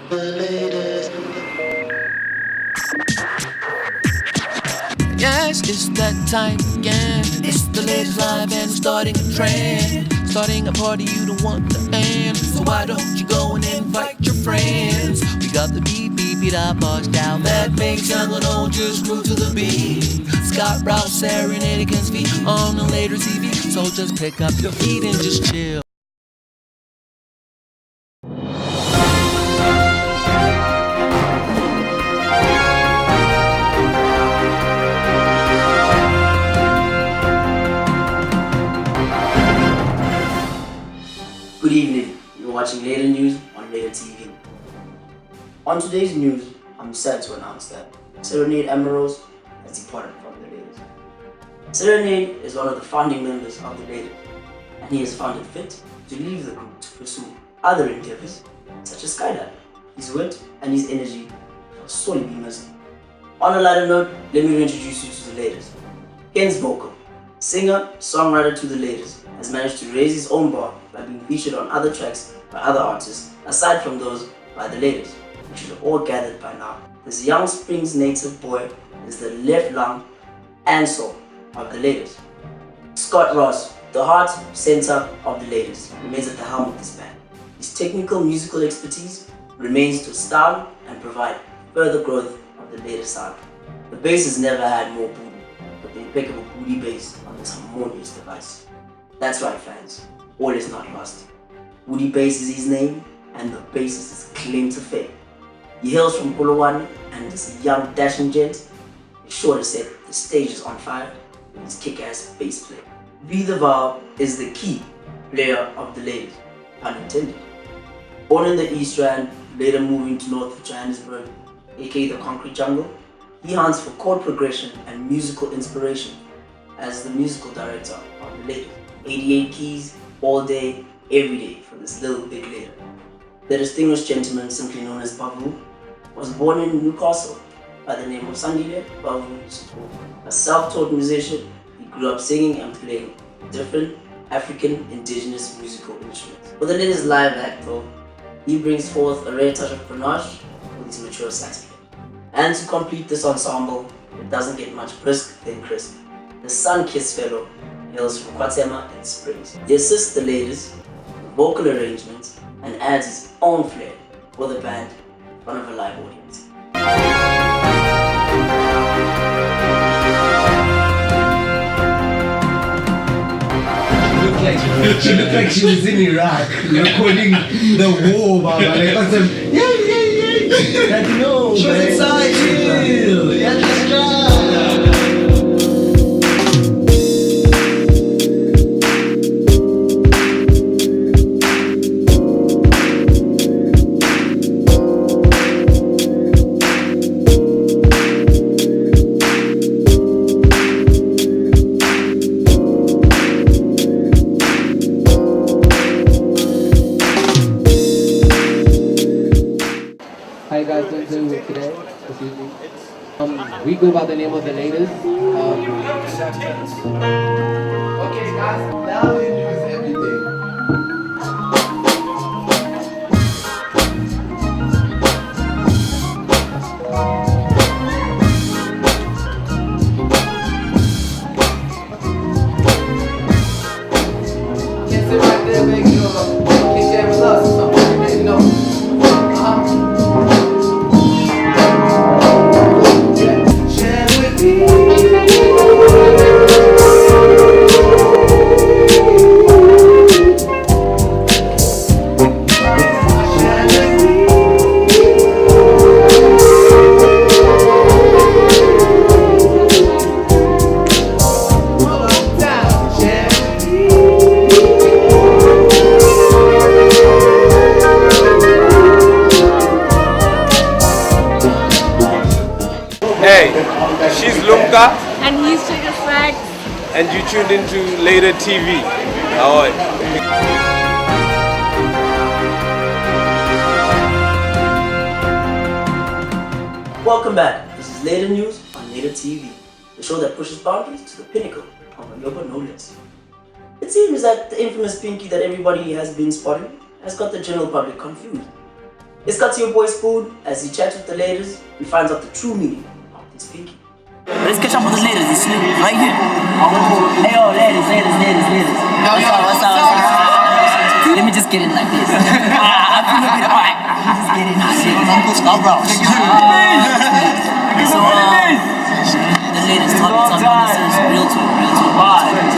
Yes, it's that time again. It's the latest live and starting a trend. Starting a party you don't want to end. So why don't you go and invite your friends? We got the beat, beat, beat up, boss down. That makes young and old just groove to the beat. Scott Rouse serenade against feet on the Layder TV. So just pick up your feet and just chill. Good evening, you're watching Layder News on Layder TV. On today's news, I'm sad to announce that Serenade Amaros has departed from the Layders. Serenade is one of the founding members of the Layders, and he has found it fit to leave the group to pursue other endeavors such as skydiving. His wit and his energy will sorely be missed. On a lighter note, let me reintroduce you to the Layders. Ken's vocal, singer, songwriter to the Layders, has managed to raise his own bar by being featured on other tracks by other artists aside from those by the Layders, which is all gathered by now. This young Springs native boy is the left lung and soul of the Layders. Scott Ross, the heart center of the Layders, remains at the helm of this band. His technical musical expertise remains to style and provide further growth of the Layder sound. The bass has never had more booty, but the impeccable booty bass on this harmonious device. That's right, fans, all is not lost. Woody Bass is his name, and the bass is his claim to fame. He hails from Polowani, and this young dashing gent is sure to set the stages on fire with his kick-ass bass play. B the Val is the key player of the Layders, pun intended. Born in the East Rand, later moving to north of Johannesburg, aka the Concrete Jungle, he hunts for chord progression and musical inspiration as the musical director of the Layders. 88 keys, all day, every day for this little big Layder. The distinguished gentleman, simply known as Babu, was born in Newcastle by the name of Sandile Babu Suthu. A self-taught musician, he grew up singing and playing different African indigenous musical instruments. For the Layder's live act though, he brings forth a rare touch of panache with his mature sax playing. And to complete this ensemble, it doesn't get much brisk than crisp. The sun-kissed fellow hails from Kwatema and Springs. He assists the Layders with vocal arrangements and adds his own flair for the band in front of a live audience. She looked like she was in Iraq recording the war, Baba. Like, I said, yeah. Like, no, she was inside, chill. Yeah, just try. How you guys doing today? This evening? We go by the name of the Layders. Okay, guys, now we use everything. Can't sit right there, baby. You know, can't jam with us or something, you know. Hey, she's Lumka. And he's Trigger Facts. And you tuned into Layder TV. Ahoy. Welcome back. This is Layder News on Layder TV, the show that pushes boundaries to the pinnacle of Yoba no less. It seems that the infamous Pinky that everybody has been spotting has got the general public confused. Let's cut to your boy Spoon as he chats with the ladies and finds out the true meaning of this pinky. Let's catch up with the ladies. It's right here. Hey yo, ladies. What's up? Let me just get in like this. I feel a bit alright. Let me just get in. Uncle Scarborough. So, the ladies talking this is real talk. We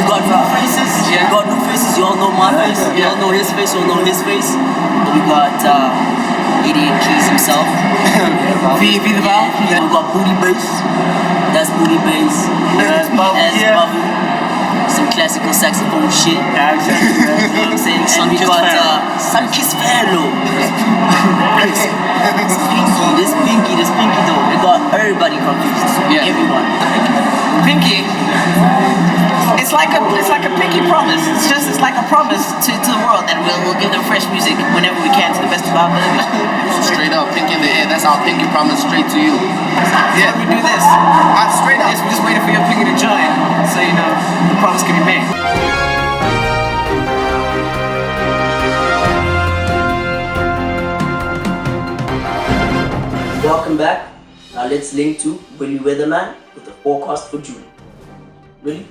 got new faces. You all know my face. You all know his face. You all know his face. We got Idiot Keys himself. V the Val. We got Booty Bass. That's Booty Bass. That's Bubble. Some classical saxophone shit. Yeah, exactly. You know what I'm saying? And we got some Kiss Fellow. This pinky though. We got everybody confused. Yeah. Everyone. Pinky. It's like a pinky promise. It's like a promise to the world that we'll give them fresh music whenever we can to the best of our ability. Straight up, pinky in the air. That's our pinky promise straight to you. Yeah, we do this. Straight up. We're just waiting for your pinky to join, so you know the promise can be made. Welcome back. Now let's link to Willie Weatherman with the forecast for June. Willie?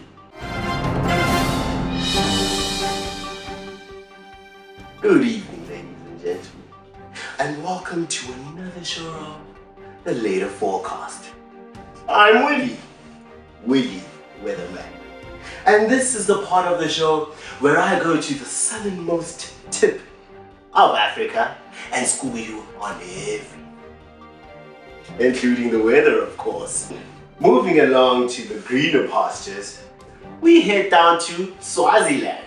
Good evening, ladies and gentlemen, and welcome to another show of the Layder Forecast. I'm Willie Weatherman, and this is the part of the show where I go to the southernmost tip of Africa and school you on everything, including the weather, of course. Moving along to the greener pastures, we head down to Swaziland.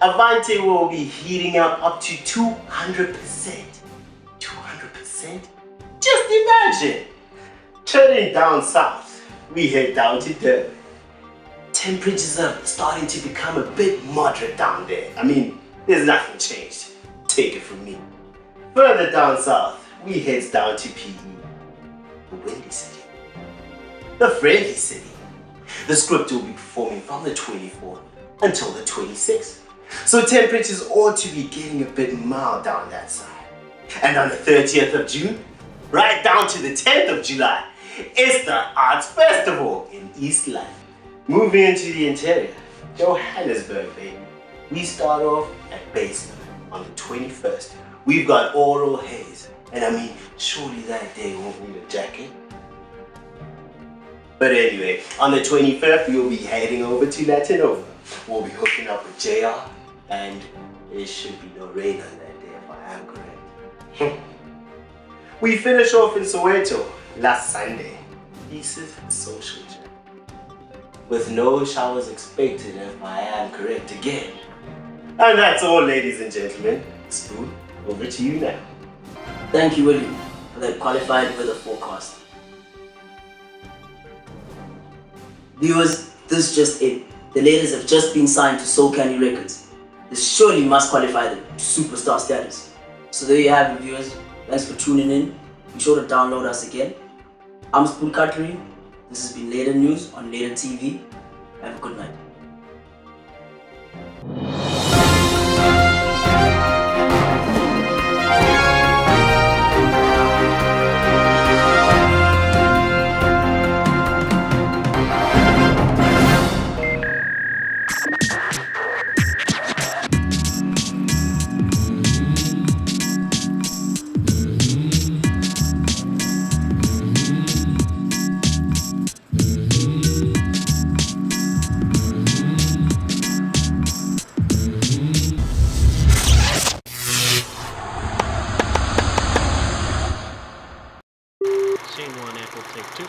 Avante will be heating up to 200%. 200%? Just imagine! Turning down south, we head down to Durban. Temperatures are starting to become a bit moderate down there. I mean, there's nothing changed. Take it from me. Further down south, we head down to PE, the windy city. The friendly city. The script will be performing from the 24th until the 26th. So temperatures ought to be getting a bit mild down that side. And on the 30th of June, right down to the 10th of July, is the Arts Festival in East London. Moving into the interior, Johannesburg, baby. We start off at Basement on the 21st. We've got oral haze, and I mean, surely that day won't need a jacket. But anyway, on the 25th, we'll be heading over to Latinova. We'll be hooking up with JR, and there should be no rain on that day if I am correct. We finish off in Soweto last Sunday. Pieces of social jam. With no showers expected if I am correct again. And that's all, ladies and gentlemen. Spoon, over to you now. Thank you, Willie, for that qualified weather forecast. Viewers, this is just it. The ladies have just been signed to Soul Candy Records. This surely must qualify them to superstar status. So there you have it, viewers. Thanks for tuning in. Be sure to download us again. I'm Spoon Cutlery. This has been Layder News on Layder TV. Have a good night. Scene one, Apple, take two.